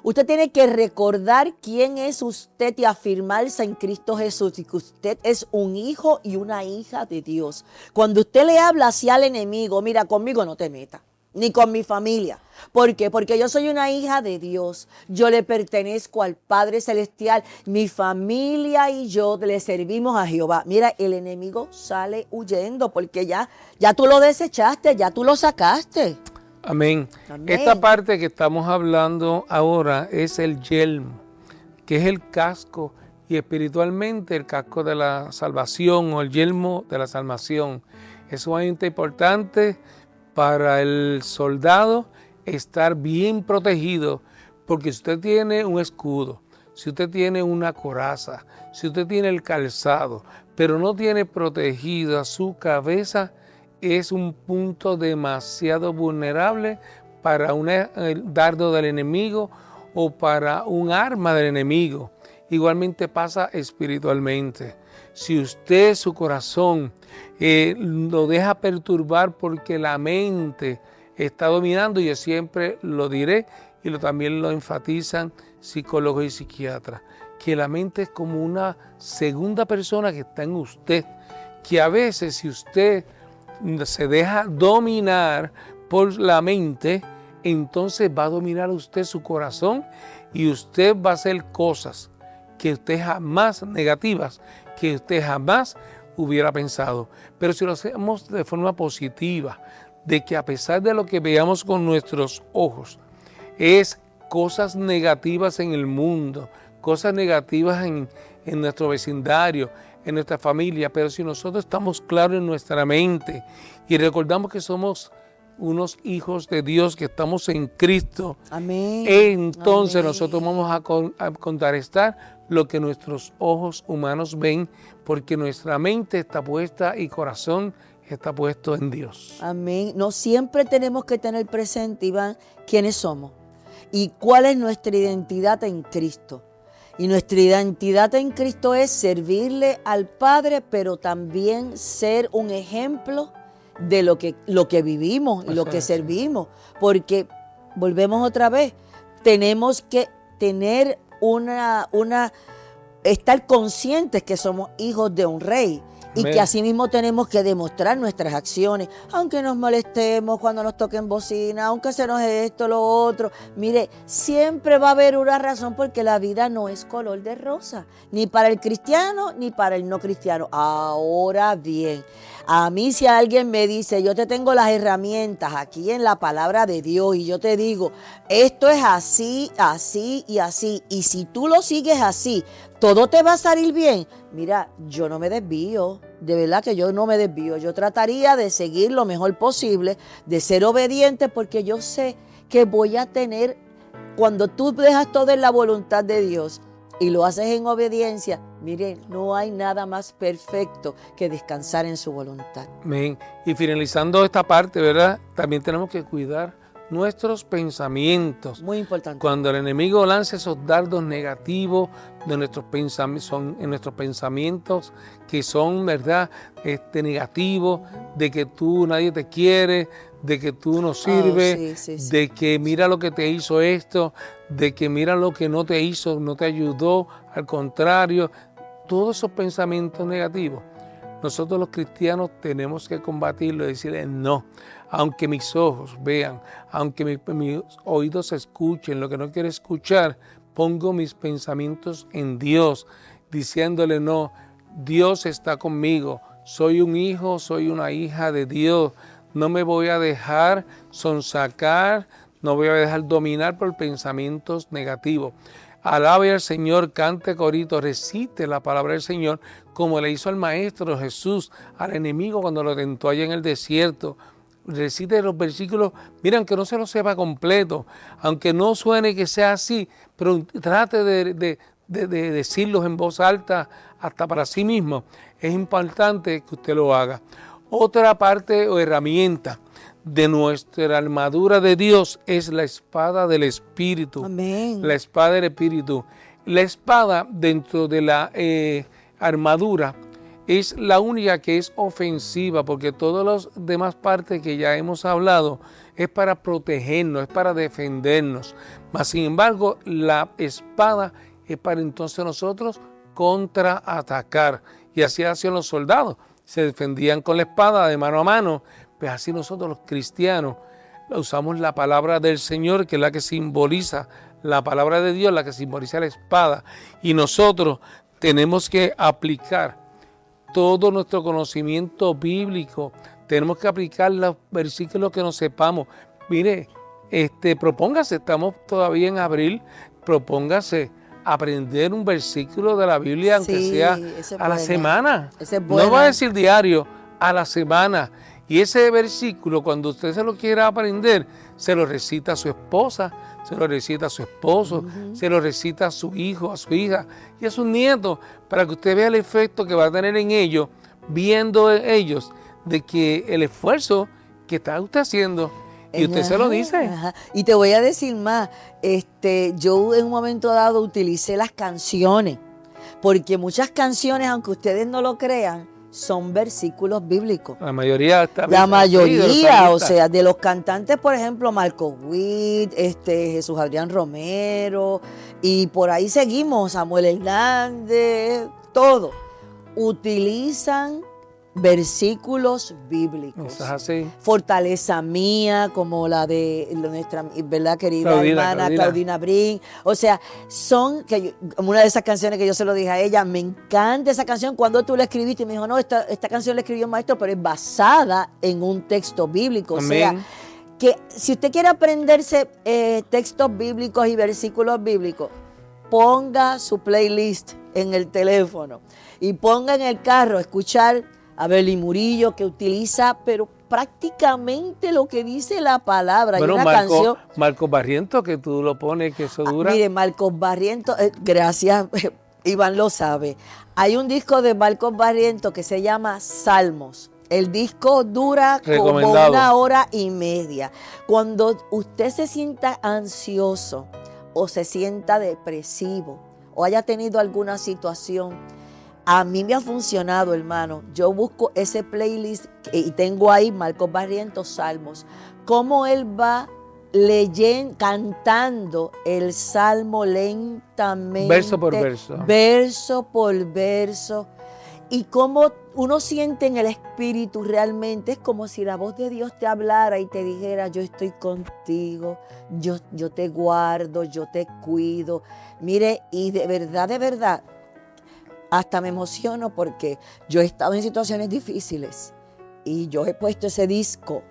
Usted tiene que recordar quién es usted y afirmarse en Cristo Jesús y que usted es un hijo y una hija de Dios. Cuando usted le habla así al enemigo, mira, conmigo no te metas, ni con mi familia. ¿Por qué? Porque yo soy una hija de Dios. Yo le pertenezco al Padre Celestial. Mi familia y yo le servimos a Jehová. Mira, el enemigo sale huyendo porque ya tú lo desechaste, ya tú lo sacaste. Amén. Amén. Esta parte que estamos hablando ahora es el yelmo, que es el casco, y espiritualmente el casco de la salvación o el yelmo de la salvación. Es sumamente importante para el soldado estar bien protegido, porque si usted tiene un escudo, si usted tiene una coraza, si usted tiene el calzado, pero no tiene protegida su cabeza, es un punto demasiado vulnerable para un dardo del enemigo o para un arma del enemigo. Igualmente pasa espiritualmente. Si usted, su corazón, lo deja perturbar porque la mente está dominando, yo siempre lo diré y también lo enfatizan psicólogos y psiquiatras, que la mente es como una segunda persona que está en usted, que a veces si usted se deja dominar por la mente, entonces va a dominar a usted su corazón y usted va a hacer cosas que usted jamás, negativas, que usted jamás hubiera pensado. Pero si lo hacemos de forma positiva, de que a pesar de lo que veamos con nuestros ojos, es cosas negativas en el mundo, cosas negativas en nuestro vecindario, en nuestra familia, pero si nosotros estamos claros en nuestra mente y recordamos que somos unos hijos de Dios, que estamos en Cristo, Amén. Entonces Amén. nosotros vamos a contrarrestar lo que nuestros ojos humanos ven, porque nuestra mente está puesta y corazón está puesto en Dios. Amén. No siempre tenemos que tener presente, Iván, quiénes somos y cuál es nuestra identidad en Cristo. Y nuestra identidad en Cristo es servirle al Padre, pero también ser un ejemplo de lo que vivimos y lo que servimos. Porque, volvemos otra vez, tenemos que tener estar conscientes que somos hijos de un rey. Y que así mismo tenemos que demostrar nuestras acciones, aunque nos molestemos cuando nos toquen bocina, aunque se nos esto, lo otro. Mire, siempre va a haber una razón porque la vida no es color de rosa, ni para el cristiano ni para el no cristiano. Ahora bien, a mí si alguien me dice, yo te tengo las herramientas aquí en la palabra de Dios y yo te digo, esto es así, así y así, y si tú lo sigues así, todo te va a salir bien. Mira, yo no me desvío, de verdad que yo no me desvío. Yo trataría de seguir lo mejor posible, de ser obediente, porque yo sé que voy a tener, cuando tú dejas todo en la voluntad de Dios y lo haces en obediencia, miren, no hay nada más perfecto que descansar en su voluntad. Amén. Y finalizando esta parte, ¿verdad? También tenemos que cuidar nuestros pensamientos. Muy importante. Cuando el enemigo lanza esos dardos negativos de nuestros pensamientos que son, ¿verdad?, negativos, de que tú nadie te quiere, de que tú no sirves, sí. de que mira lo que te hizo esto, de que mira lo que no te hizo, no te ayudó, al contrario, todos esos pensamientos negativos. Nosotros los cristianos tenemos que combatirlo y decirle no. Aunque mis ojos vean, aunque mis oídos escuchen lo que no quiero escuchar, pongo mis pensamientos en Dios, diciéndole no, Dios está conmigo, soy un hijo, soy una hija de Dios, no me voy a dejar sonsacar, no voy a dejar dominar por pensamientos negativos. Alabe al Señor, cante corito, recite la palabra del Señor, como le hizo al Maestro Jesús, al enemigo cuando lo tentó allá en el desierto. Recite los versículos, mira, aunque no se los sepa completo, aunque no suene que sea así, pero trate de decirlos en voz alta hasta para sí mismo. Es importante que usted lo haga. Otra parte o herramienta de nuestra armadura de Dios es la espada del Espíritu. Amén. La espada del Espíritu. La espada dentro de la armadura es la única que es ofensiva, porque todas las demás partes que ya hemos hablado es para protegernos, es para defendernos. Mas sin embargo, la espada es para entonces nosotros contraatacar. Y así hacían los soldados. Se defendían con la espada de mano a mano. Pues así nosotros los cristianos usamos la palabra del Señor, que es la que simboliza la palabra de Dios, la que simboliza la espada. Y nosotros tenemos que aplicar todo nuestro conocimiento bíblico, tenemos que aplicar los versículos que nos sepamos. Mire, propóngase, estamos todavía en abril, propóngase aprender un versículo de la Biblia, aunque sea a la semana. No va a decir diario, a la semana. Y ese versículo, cuando usted se lo quiera aprender, se lo recita a su esposa, se lo recita a su esposo, se lo recita a su hijo, a su hija y a sus nietos, para que usted vea el efecto que va a tener en ellos, viendo ellos de que el esfuerzo que está usted haciendo, y usted se lo dice. Ajá. Y te voy a decir más, yo en un momento dado utilicé las canciones, porque muchas canciones, aunque ustedes no lo crean, son versículos bíblicos. La mayoría está La sí, mayoría, o sea, de los cantantes, por ejemplo, Marcos Witt, Jesús Adrián Romero, y por ahí seguimos, Samuel Hernández, todo, utilizan versículos bíblicos. Eso es así. Fortaleza mía, como la de nuestra, ¿verdad?, querida hermana Claudina Brin. O sea, son una de esas canciones que yo se lo dije a ella, me encanta esa canción. Cuando tú la escribiste, y me dijo, no, esta canción la escribió un maestro, pero es basada en un texto bíblico. Amén. O sea, que si usted quiere aprenderse textos bíblicos y versículos bíblicos, ponga su playlist en el teléfono y ponga en el carro escuchar a Berly Murillo, que utiliza, pero prácticamente lo que dice la palabra. Bueno, hay una canción. Marcos Barrientos, que tú lo pones, que eso dura. Mire, Marcos Barrientos, gracias, Iván lo sabe. Hay un disco de Marcos Barrientos que se llama Salmos. El disco dura como 1 hora y media. Cuando usted se sienta ansioso o se sienta depresivo o haya tenido alguna situación, a mí me ha funcionado, hermano. Yo busco ese playlist y tengo ahí Marcos Barrientos Salmos. Cómo él va leyendo, cantando el salmo lentamente. Verso por verso. Verso por verso. Y cómo uno siente en el espíritu realmente, es como si la voz de Dios te hablara y te dijera, yo estoy contigo, yo te guardo, yo te cuido. Mire, y de verdad, hasta me emociono porque yo he estado en situaciones difíciles y yo he puesto ese disco,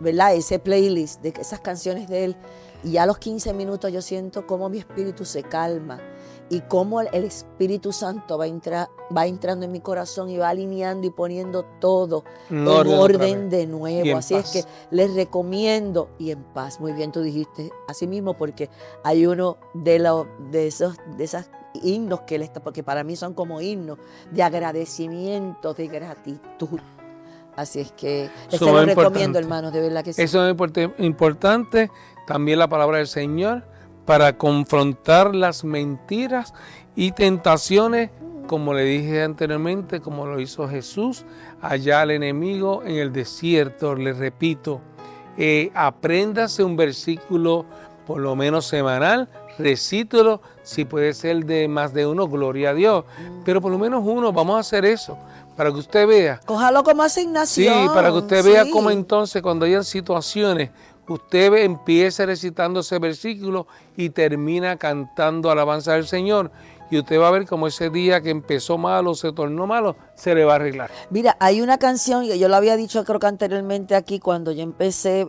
¿verdad? Ese playlist de esas canciones de él, y ya a los 15 minutos yo siento cómo mi espíritu se calma y cómo el Espíritu Santo va entrando en mi corazón y va alineando y poniendo todo en orden de nuevo. Así es que les recomiendo, y en paz, muy bien tú dijiste, así mismo, porque hay uno de esas himnos que él está, porque para mí son como himnos de agradecimiento, de gratitud. Así es que se lo recomiendo, hermanos, de verdad que sí. Eso es importante, también la palabra del Señor, para confrontar las mentiras y tentaciones, como le dije anteriormente, como lo hizo Jesús allá al enemigo en el desierto. Le repito, apréndase un versículo por lo menos semanal, recítelo, si puede ser de más de uno, gloria a Dios, pero por lo menos uno. Vamos a hacer eso, para que usted vea. Cójalo como asignación. Sí, para que usted vea cómo entonces cuando hayan situaciones, usted empieza recitando ese versículo y termina cantando alabanza del Señor. Y usted va a ver cómo ese día que empezó malo, se tornó malo, se le va a arreglar. Mira, hay una canción, yo lo había dicho creo que anteriormente aquí, cuando yo empecé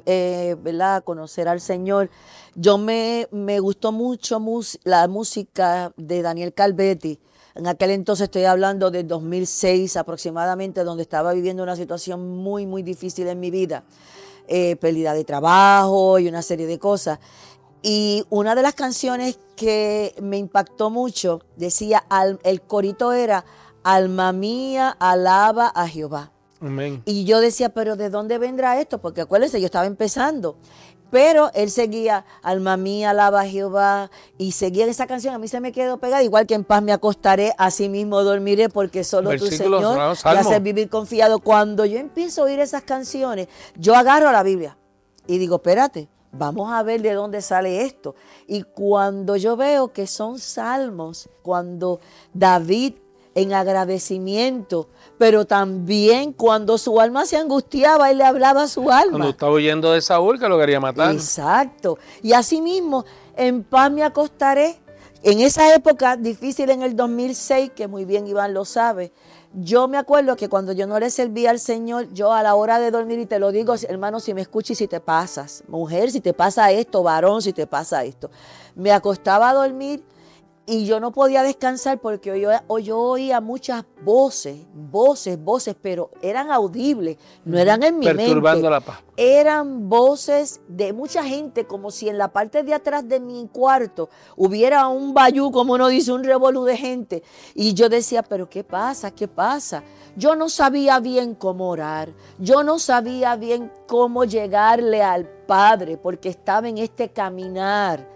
¿verdad?, a conocer al Señor. Me gustó mucho la música de Daniel Calvetti. En aquel entonces estoy hablando de 2006 aproximadamente, donde estaba viviendo una situación muy, muy difícil en mi vida. Pérdida de trabajo y una serie de cosas. Y una de las canciones que me impactó mucho decía, el corito era, alma mía, alaba a Jehová. Amén. Y yo decía, pero ¿de dónde vendrá esto? Porque acuérdense, yo estaba empezando. Pero él seguía, alma mía, alaba a Jehová, y seguía esa canción. A mí se me quedó pegada, igual que en paz me acostaré, así mismo dormiré, porque solo tu Señor me hace vivir confiado. Cuando yo empiezo a oír esas canciones, yo agarro la Biblia y digo, espérate, vamos a ver de dónde sale esto. Y cuando yo veo que son salmos, cuando David en agradecimiento, pero también cuando su alma se angustiaba, él le hablaba a su alma. Cuando estaba huyendo de Saúl, que lo quería matar. Exacto. Y así mismo, en paz me acostaré. En esa época difícil, en el 2006, que muy bien Iván lo sabe, yo me acuerdo que cuando yo no le servía al Señor, yo a la hora de dormir, y te lo digo, hermano, si me escuchas y si te pasas, mujer, si te pasa esto, varón, si te pasa esto, me acostaba a dormir Y yo no podía descansar porque yo oía muchas voces, pero eran audibles, no eran en mi Perturbando mente. la paz. Eran voces de mucha gente, como si en la parte de atrás de mi cuarto hubiera un bayú, como uno dice, un revolú de gente. Y yo decía, pero ¿qué pasa? ¿Qué pasa? Yo no sabía bien cómo orar, yo no sabía bien cómo llegarle al Padre, porque estaba en este caminar.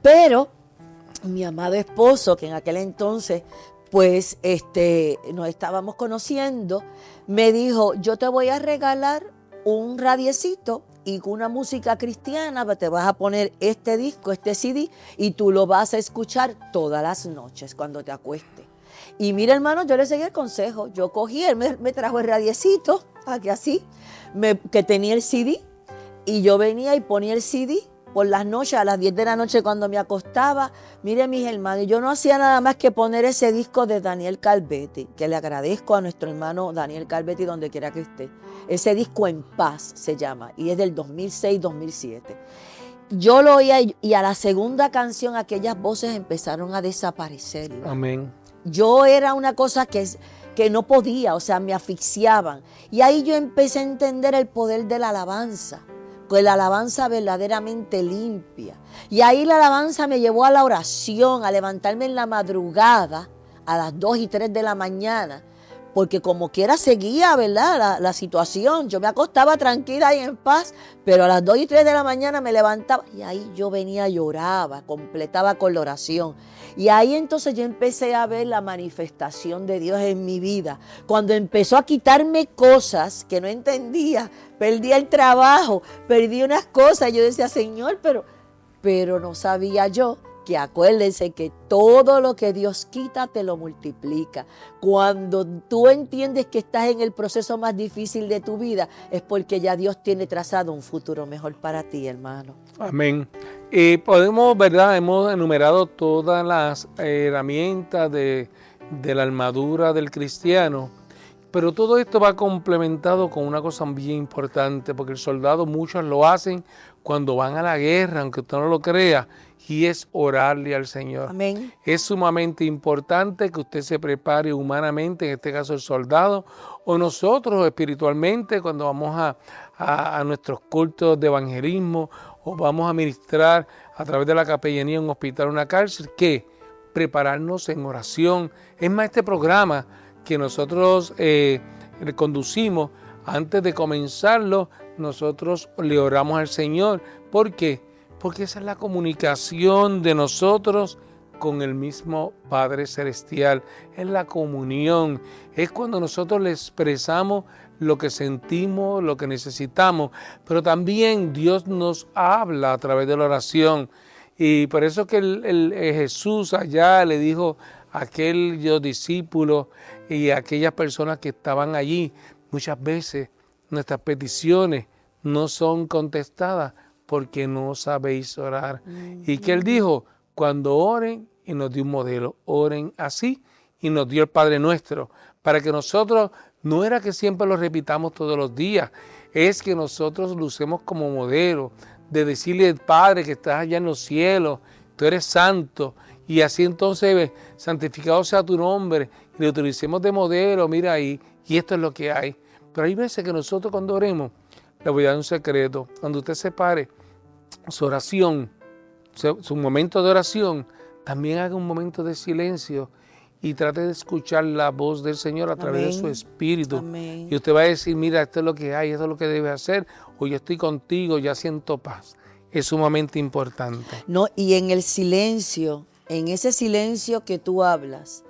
Pero mi amado esposo, que en aquel entonces pues nos estábamos conociendo, me dijo, yo te voy a regalar un radiecito y con una música cristiana, te vas a poner este disco, este CD, y tú lo vas a escuchar todas las noches cuando te acuestes. Y mira, hermano, yo le seguí el consejo. Yo cogí, él me trajo el radiecito, aquí así, que tenía el CD, y yo venía y ponía el CD por las noches, a las 10 de la noche cuando me acostaba. Mire, mis hermanos, yo no hacía nada más que poner ese disco de Daniel Calvetti, que le agradezco a nuestro hermano Daniel Calvetti donde quiera que esté. Ese disco En Paz se llama, y es del 2006-2007. Yo lo oía y a la segunda canción aquellas voces empezaron a desaparecer. Iván. Amén. Yo era una cosa que no podía, o sea, me asfixiaban. Y ahí yo empecé a entender el poder de la alabanza. Pues la alabanza verdaderamente limpia. Y ahí la alabanza me llevó a la oración, a levantarme en la madrugada, a las 2 y 3 de la mañana, porque como quiera seguía, ¿verdad?, la situación. Yo me acostaba tranquila y en paz, pero a las 2 y 3 de la mañana me levantaba y ahí yo venía, lloraba, completaba con la oración. Y ahí entonces yo empecé a ver la manifestación de Dios en mi vida. Cuando empezó a quitarme cosas que no entendía, perdí el trabajo, perdí unas cosas. Yo decía, Señor, pero no sabía yo que acuérdense que todo lo que Dios quita te lo multiplica. Cuando tú entiendes que estás en el proceso más difícil de tu vida, es porque ya Dios tiene trazado un futuro mejor para ti, hermano. Amén. Podemos, ¿verdad? Hemos enumerado todas las herramientas de la armadura del cristiano, pero todo esto va complementado con una cosa bien importante, porque el soldado muchos lo hacen cuando van a la guerra, aunque usted no lo crea, y es orarle al Señor. Amén. Es sumamente importante que usted se prepare humanamente, en este caso el soldado, o nosotros espiritualmente cuando vamos a nuestros cultos de evangelismo o vamos a ministrar a través de la capellanía en un hospital o una cárcel, que prepararnos en oración. Es más, este programa que nosotros conducimos, antes de comenzarlo, nosotros le oramos al Señor. ¿Por qué? Porque esa es la comunicación de nosotros con el mismo Padre Celestial. Es la comunión. Es cuando nosotros le expresamos lo que sentimos, lo que necesitamos. Pero también Dios nos habla a través de la oración. Y por eso que Jesús allá le dijo a aquellos discípulos y a aquellas personas que estaban allí, muchas veces nuestras peticiones no son contestadas porque no sabéis orar. Y que Él dijo, cuando oren, y nos dio un modelo, oren así, y nos dio el Padre Nuestro, para que nosotros, no era que siempre lo repitamos todos los días, es que nosotros lo usemos como modelo, de decirle, Padre, que estás allá en los cielos, tú eres santo, y así entonces, santificado sea tu nombre, y le utilicemos de modelo, mira ahí, y esto es lo que hay. Pero hay veces que nosotros cuando oremos, le voy a dar un secreto, cuando usted se pare, su oración, su momento de oración, también haga un momento de silencio y trate de escuchar la voz del Señor a través de su espíritu. Amén. Y usted va a decir, mira, esto es lo que hay, esto es lo que debe hacer, o yo estoy contigo, ya siento paz. Es sumamente importante. No, y en el silencio, en ese silencio que tú hablas,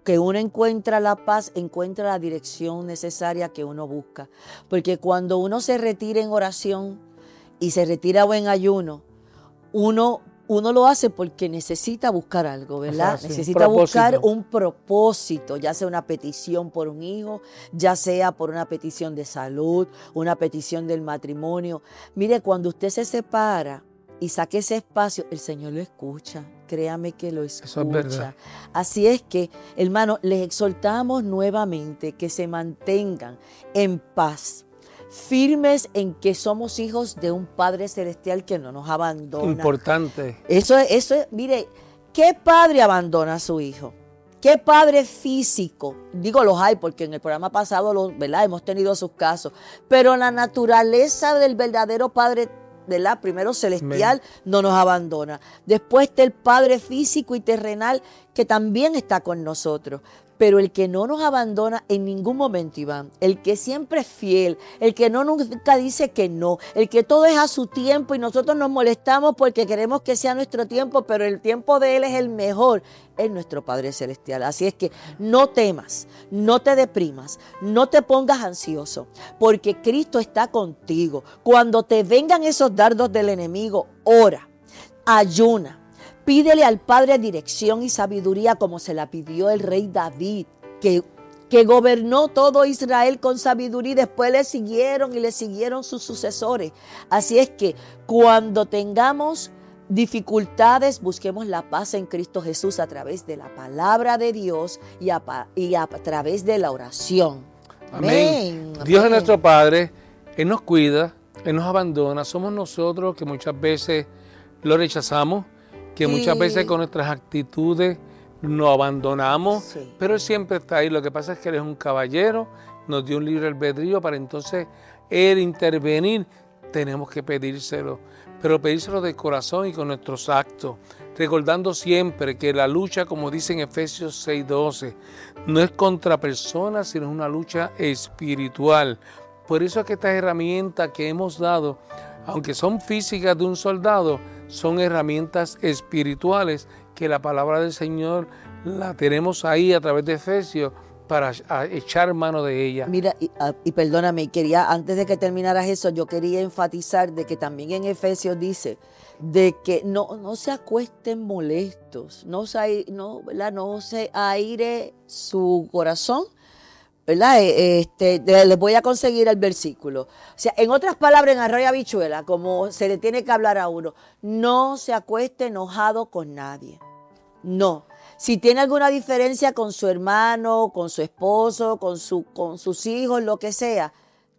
que uno encuentra la paz, encuentra la dirección necesaria que uno busca. Porque cuando uno se retira en oración y se retira o en ayuno, uno lo hace porque necesita buscar algo, ¿verdad? O sea, sí, necesita buscar un propósito, ya sea una petición por un hijo, ya sea por una petición de salud, una petición del matrimonio. Mire, cuando usted se separa y saque ese espacio, el Señor lo escucha. Créame que lo escucha. Eso es verdad. Así es que, hermanos, les exhortamos nuevamente que se mantengan en paz, firmes en que somos hijos de un Padre Celestial que no nos abandona. Importante. Eso es, mire, ¿Qué padre abandona a su hijo? ¿Qué padre físico? Digo, los hay porque en el programa pasado, ¿verdad? Hemos tenido sus casos. Pero la naturaleza del verdadero padre, ¿verdad? Primero celestial, no nos abandona. Después está el padre físico y terrenal que también está con nosotros. Pero el que no nos abandona en ningún momento, Iván, el que siempre es fiel, el que nunca dice que no, el que todo es a su tiempo y nosotros nos molestamos porque queremos que sea nuestro tiempo, pero el tiempo de Él es el mejor, es nuestro Padre Celestial. Así es que no temas, no te deprimas, no te pongas ansioso, porque Cristo está contigo. Cuando te vengan esos dardos del enemigo, ora, ayuna. Pídele al Padre dirección y sabiduría como se la pidió el rey David, que gobernó todo Israel con sabiduría y después le siguieron sus sucesores. Así es que cuando tengamos dificultades, busquemos la paz en Cristo Jesús a través de la palabra de Dios y a través de la oración. Amén. Amén. Dios es nuestro Padre, Él nos cuida, Él nos abandona. Somos nosotros que muchas veces lo rechazamos, que muchas veces con nuestras actitudes nos abandonamos, pero Él siempre está ahí. Lo que pasa es que Él es un caballero, nos dio un libre albedrío para entonces Él intervenir. Tenemos que pedírselo, pero pedírselo de corazón y con nuestros actos, recordando siempre que la lucha, como dice en Efesios 6:12, no es contra personas, sino es una lucha espiritual. Por eso es que estas herramientas que hemos dado, aunque son físicas de un soldado, son herramientas espirituales que la palabra del Señor la tenemos ahí a través de Efesios para echar mano de ella. Mira, y perdóname, antes de que terminaras eso, yo quería enfatizar de que también en Efesios dice de que no se acuesten molestos, no se aire su corazón, ¿verdad? Les voy a conseguir el versículo. O sea, en otras palabras, en arroyo habichuela, como se le tiene que hablar a uno, no se acueste enojado con nadie. No. Si tiene alguna diferencia con su hermano, con su esposo, con sus hijos, lo que sea,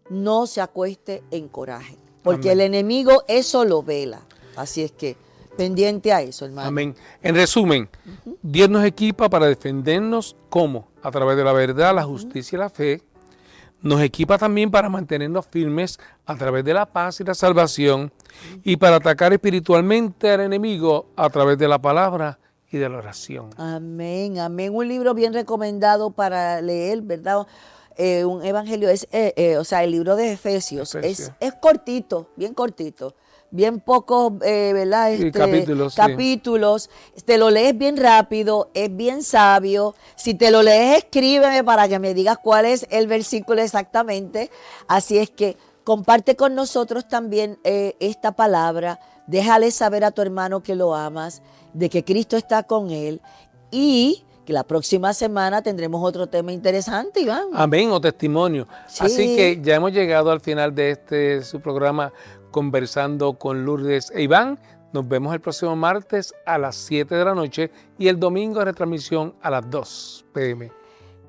no se acueste en coraje. Porque Amén. El enemigo eso lo vela. Así es que pendiente a eso, hermano. Amén. En resumen, Dios nos equipa para defendernos, ¿cómo? A través de la verdad, la justicia y la fe. Nos equipa también para mantenernos firmes a través de la paz y la salvación y para atacar espiritualmente al enemigo a través de la palabra y de la oración. Amén, amén. Un libro bien recomendado para leer, ¿verdad? Un evangelio, el libro de Efesios. Es cortito, bien cortito. Bien pocos, ¿verdad? Capítulos. Sí. Te lo lees bien rápido, es bien sabio. Si te lo lees, escríbeme para que me digas cuál es el versículo exactamente. Así es que comparte con nosotros también esta palabra. Déjale saber a tu hermano que lo amas, de que Cristo está con él y que la próxima semana tendremos otro tema interesante, Iván. Amén, o testimonio. Sí. Así que ya hemos llegado al final de su programa Conversando con Lourdes e Iván. Nos vemos el próximo martes a las 7 de la noche y el domingo en retransmisión a las 2 p.m.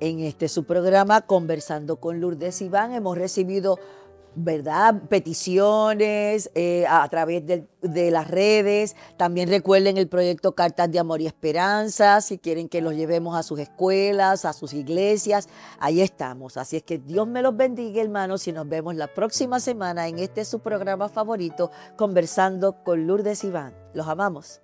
En su programa Conversando con Lourdes e Iván hemos recibido, ¿verdad?, peticiones a través de las redes. También recuerden el proyecto Cartas de Amor y Esperanza, si quieren que los llevemos a sus escuelas, a sus iglesias, ahí estamos. Así es que Dios me los bendiga, hermanos, y nos vemos la próxima semana en su programa favorito, Conversando con Lourdes e Iván. Los amamos.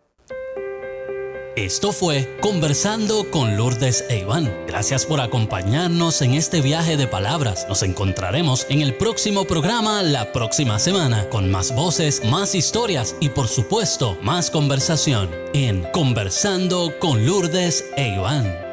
Esto fue Conversando con Lourdes e Iván. Gracias por acompañarnos en este viaje de palabras. Nos encontraremos en el próximo programa la próxima semana con más voces, más historias y por supuesto más conversación en Conversando con Lourdes e Iván.